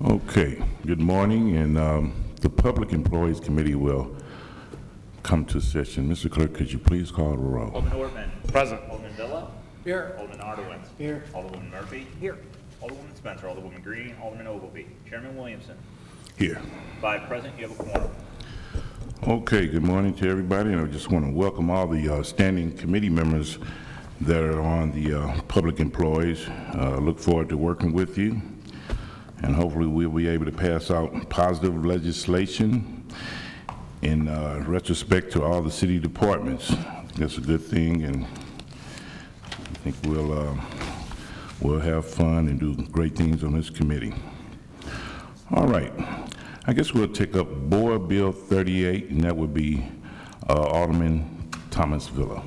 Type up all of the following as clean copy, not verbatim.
Okay, good morning, and the Public Employees Committee will come to session. Mr. Clerk, could you please call the roll? Alderman Ortman. Present. Alderman Villa. Here. Alderman Arderwitz. Here. Alderwoman Murphy. Here. Alderwoman Spencer. Alderwoman Green. Alderman Ogilvy. Chairman Williamson. Here. 5 present. You have a quorum. Okay, good morning to everybody, and I just want to welcome all the standing committee members that are on the Public Employees. Look forward to working with you, and hopefully we'll be able to pass out positive legislation in retrospect to all the city departments. That's a good thing, and I think we'll have fun and do great things on this committee. All right, I guess we'll take up Board Bill 38, and that would be Alderman Thomas Villa.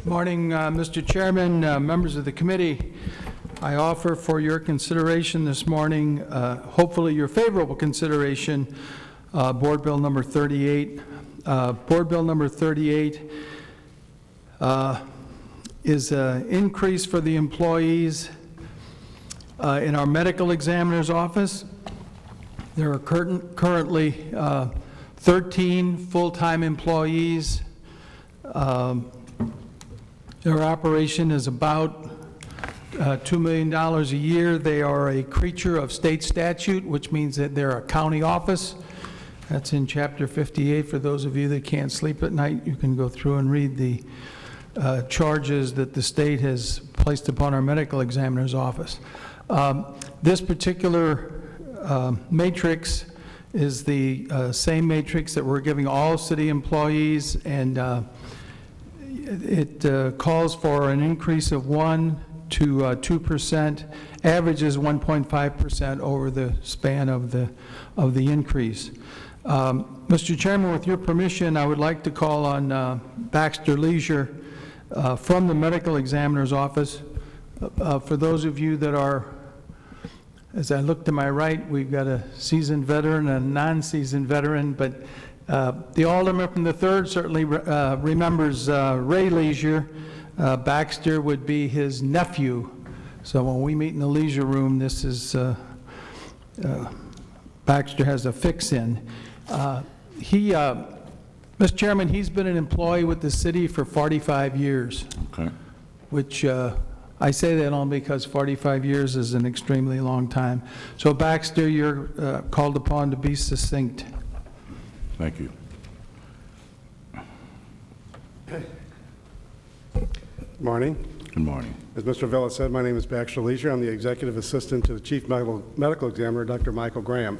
Morning, Mr. Chairman, members of the committee. I offer for your consideration this morning, hopefully your favorable consideration, Board Bill number 38. Board Bill number 38 is an increase for the employees in our medical examiner's office. There are currently 13 full-time employees. Their operation is about $2 million a year. They are a creature of state statute, which means that they're a county office. That's in Chapter 58. For those of you that can't sleep at night, you can go through and read the charges that the state has placed upon our medical examiner's office. This particular matrix is the same matrix that we're giving all city employees, and it calls for an increase of 1 to 2%, averages 1.5% over the span of the increase. Mr. Chairman, with your permission, I would like to call on Baxter Leisure from the medical examiner's office. For those of you that are, as I look to my right, we've got a seasoned veteran and a non-seasoned veteran, but the alderman from the 3rd certainly remembers Ray Leisure. Baxter would be his nephew. So when we meet in the leisure room, this is, Baxter has a fix-in. Mr. Chairman, he's been an employee with the city for 45 years. Okay. Which I say that only because 45 years is an extremely long time. So Baxter, you're called upon to be succinct. Thank you. Good morning. Good morning. As Mr. Villa said, my name is Baxter Leisure. I'm the Executive Assistant to the Chief Medical Examiner, Dr. Michael Graham.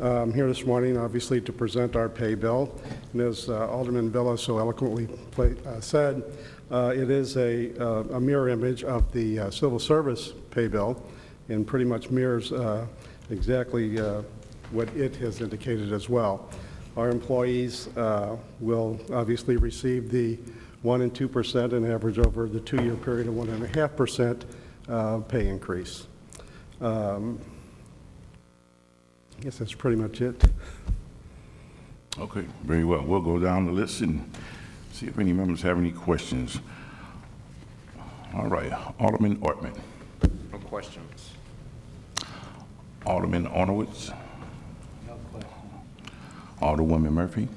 I'm here this morning, obviously, to present our pay bill. And as Alderman Villa so eloquently said, it is a mirror image of the civil service pay bill and pretty much mirrors exactly what it has indicated as well. Our employees will obviously receive the 1 and 2% and average over the 2-year period of 1.5% pay increase. I guess that's pretty much it. Okay, very well. We'll go down the list and see if any members have any questions. All right, Alderman Ortman. No questions. Alderman Arnowitz. No question. Alderwoman Murphy.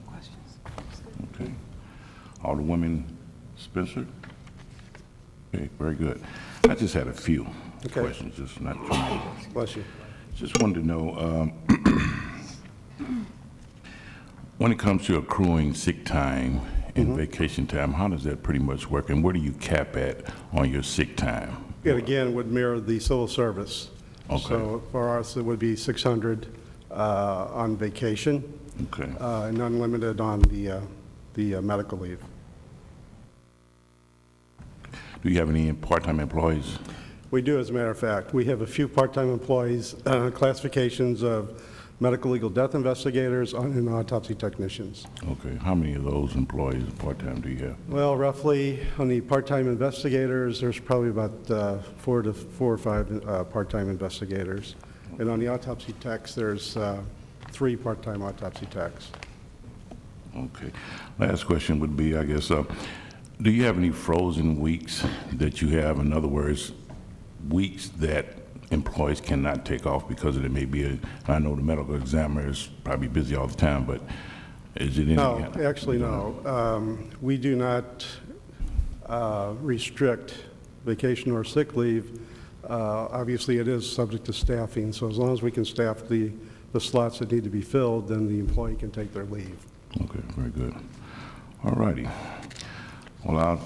Questions? Okay. Alderwoman Spencer. Okay, very good. I just had a few questions, just not too many. Bless you. Just wanted to know, when it comes to accruing sick time and vacation time, how does that pretty much work, and where do you cap at on your sick time? It again would mirror the civil service. Okay. So for us, it would be 600 on vacation. Okay. And unlimited on the medical leave. Do you have any part-time employees? We do, as a matter of fact. We have a few part-time employees, classifications of medical legal death investigators and autopsy technicians. Okay. How many of those employees part-time do you have? Well, roughly on the part-time investigators, there's probably about 4 or 5 part-time investigators. And on the autopsy techs, there's 3 part-time autopsy techs. Okay. Last question would be, I guess, do you have any frozen weeks that you have? In other words, weeks that employees cannot take off because it may be I know the medical examiner is probably busy all the time, but is it any? No, actually, no. We do not restrict vacation or sick leave. Obviously, it is subject to staffing, so as long as we can staff the slots that need to be filled, then the employee can take their leave. Okay, very good. All righty. Well, I'll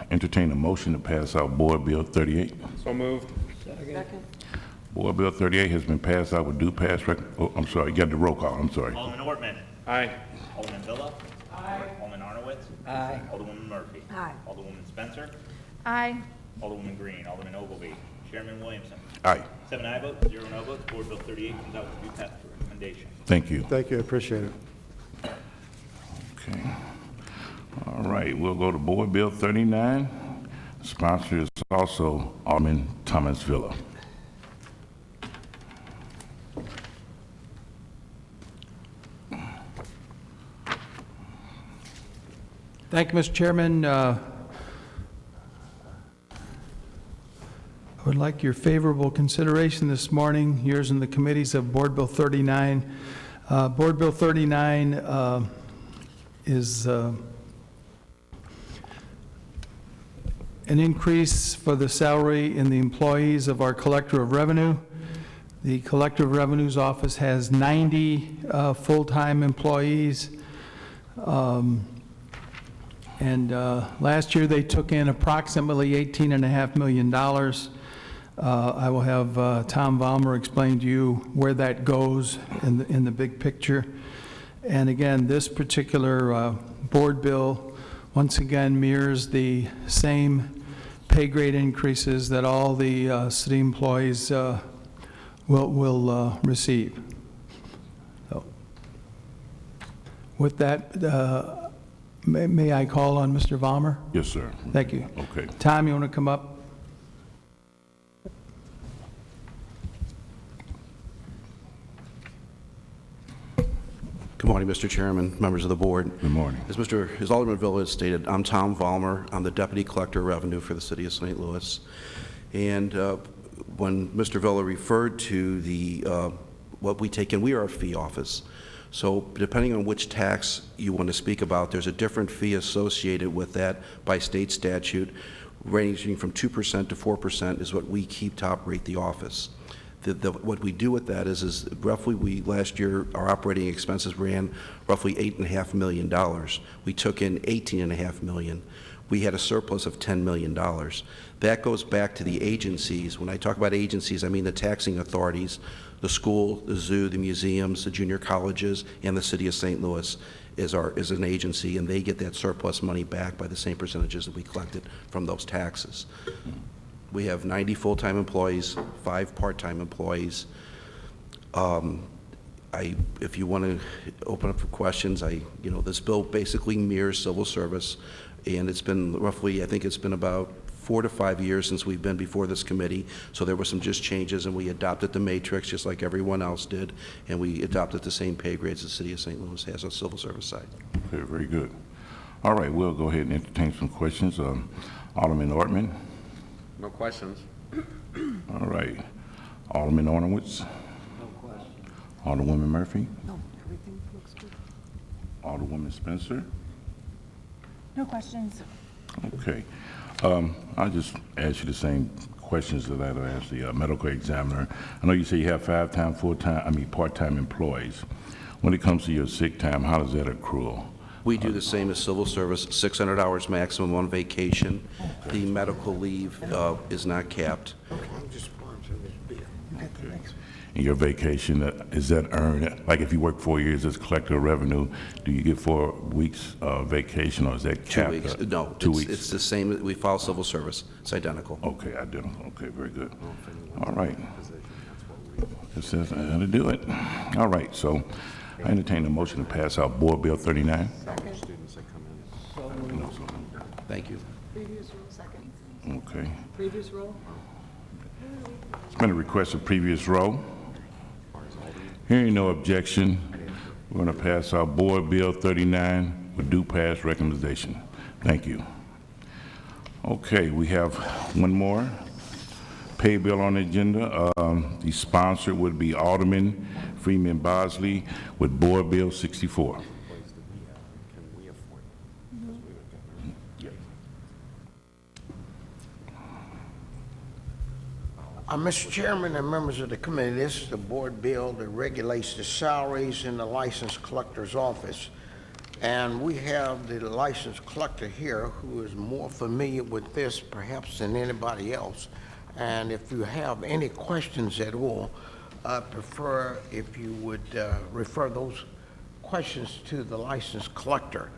entertain a motion to pass out Board Bill 38. So moved. Board Bill 38 has been passed out with due pass oh, I'm sorry, you got the roll call, I'm sorry. Alderman Ortman. Aye. Alderman Villa. Aye. Alderman Arnowitz. Aye. Alderwoman Murphy. Aye. Alderwoman Spencer. Aye. Alderwoman Green. Alderman Ogilvy. Chairman Williamson. Aye. 7 aye votes, 0 no votes. Board Bill 38 comes out with due pass for recommendation. Thank you. Thank you, I appreciate it. Okay. All right, we'll go to Board Bill 39. Sponsor is also Alderman Thomas Villa. Thank you, Mr. Chairman. I would like your favorable consideration this morning, yours and the committees, of Board Bill 39. Board Bill 39 is an increase for the salary in the employees of our Collector of Revenue. The Collector of Revenue's office has 90 full-time employees. And last year, they took in approximately $18.5 million. I will have Tom Valmer explain to you where that goes in the big picture. And again, this particular board bill, once again, mirrors the same pay grade increases that all the city employees will receive. So, with that, may I call on Mr. Valmer? Yes, sir. Thank you. Okay. Tom, you want to come up? Good morning, Mr. Chairman, members of the board. Good morning. As Alderman Villa has stated, I'm Tom Valmer. I'm the Deputy Collector of Revenue for the City of St. Louis. And when Mr. Villa referred to the what we take in, we are a fee office. So depending on which tax you want to speak about, there's a different fee associated with that by state statute, ranging from 2% to 4% is what we keep to operate the office. What we do with that is roughly, last year, our operating expenses ran roughly $8.5 million. We took in $18.5 million. We had a surplus of $10 million. That goes back to the agencies. When I talk about agencies, I mean the taxing authorities, the school, the zoo, the museums, the junior colleges, and the City of St. Louis is an agency, and they get that surplus money back by the same percentages that we collected from those taxes. We have 90 full-time employees, 5 part-time employees. If you want to open up for questions, this bill basically mirrors civil service, and it's been roughly, I think it's been about 4 to 5 years since we've been before this committee, so there were some just changes, and we adopted the matrix just like everyone else did, and we adopted the same pay grades the City of St. Louis has on the civil service side. Okay, very good. All right, we'll go ahead and entertain some questions. Alderman Ortman. No questions. All right. Alderman Arnowitz. No question. Alderwoman Murphy. No, everything looks good. Alderwoman Spencer. No questions. Okay. I'll just ask you the same questions that I asked the medical examiner. I know you say you have part-time employees. When it comes to your sick time, how does that accrue? We do the same as civil service, 600 hours maximum on vacation. The medical leave is not capped. And your vacation, is that earned? Like if you work 4 years as collector of revenue, do you get 4 weeks vacation, or is that 2 capped? weeks. No, 2 weeks. it's the same. We follow civil service. It's identical. Okay, identical. Okay, very good. All right. This says I had to do it. All right, so I entertain a motion to pass out Board Bill 39. Thank you. Previous roll, second. Okay. Previous roll? It's been a request of previous row. Hearing no objection, we're going to pass out Board Bill 39 with due pass recommendation. Thank you. Okay, we have one more. pay bill on the agenda. The sponsor would be Alderman Freeman Bosley with Board Bill 64. Mr. Chairman and members of the committee, this is the board bill that regulates the salaries in the license collector's office. And we have the license collector here who is more familiar with this perhaps than anybody else. And if you have any questions at all, I prefer if you would refer those questions to the license collector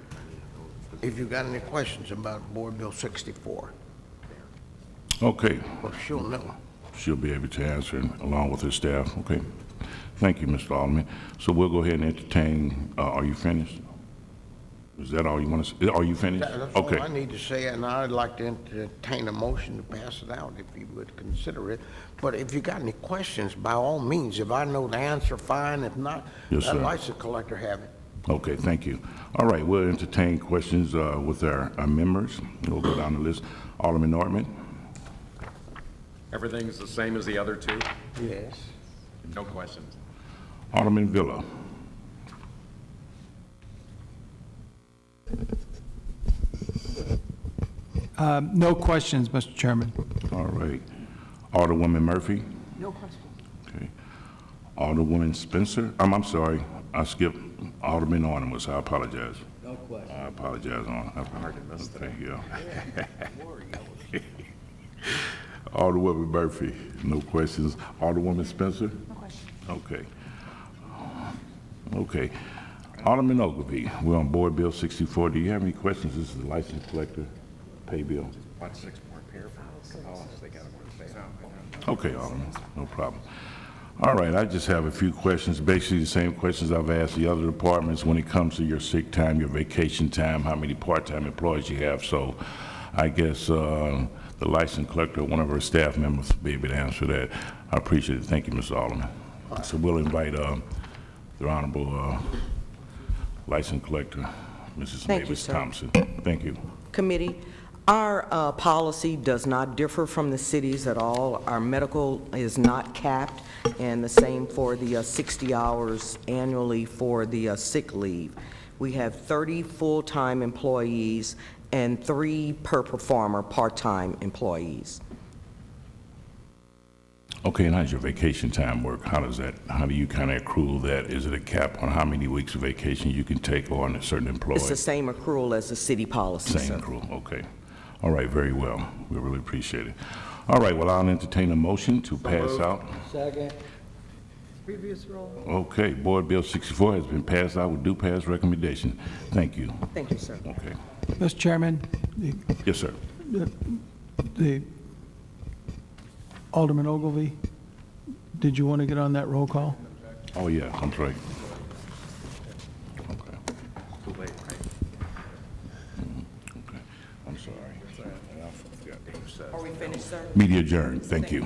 if you got any questions about Board Bill 64. Okay. Well, she'll know. She'll be able to answer along with her staff. Okay. Thank you, Mr. Alderman. So we'll go ahead and entertain, are you finished? Is that all you want to say? Are you finished? That's Okay. all I need to say, and I'd like to entertain a motion to pass it out if you would consider it. But if you got any questions, by all means, if I know the answer, fine. If not, Yes, let sir. the license collector have it. Okay, thank you. All right, we'll entertain questions with our members. We'll go down the list. Alderman Nortman? Everything's the same as the other two? Yes. No questions. Alderman Villa? No questions, Mr. Chairman. All right. Alderwoman Murphy? No question. Okay. Alderwoman Spencer? I'm sorry, I skipped Alderman Ornemus. I apologize. No question. I apologize on. Okay, yeah. Alderwoman Murphy, no questions. Alderwoman Spencer? No question. Okay. Okay. Alderman Ogilvy, we're on Board Bill 64. Do you have any questions? This is the license collector pay bill. About 6 more paragraphs. Oh, they got more to say. Okay, Alderman, no problem. All right, I just have a few questions, basically the same questions I've asked the other departments when it comes to your sick time, your vacation time, how many part-time employees you have. So I guess the license collector, one of our staff members, will be able to answer that. I appreciate it. Thank you, Mr. Alderman. So we'll invite the Honorable License Collector, Mrs. Thank you, Mavis sir. Thompson. Thank you. Committee, our policy does not differ from the cities at all. Our medical is not capped, and the same for the 60 hours annually for the sick leave. We have 30 full-time employees and 3 per performer part-time employees. Okay, and how's your vacation time work? How does that, how do you kind of accrue that? Is it a cap on how many weeks of vacation you can take on a certain employee? It's the same accrual as the city policy, Same sir. accrual, okay. All right, very well. We really appreciate it. All right, well, I'll entertain a motion to pass out. Second. Previous roll. Okay, Board Bill 64 has been passed out with due pass recommendation. Thank you. Thank you, sir. Okay. Mr. Chairman, Yes, sir. the Alderman Ogilvy, did you want to get on that roll call? Oh, yeah, that's right. Okay. Too late, right? Okay. I'm sorry. Are we finished, sir? Media adjourned. Thank you.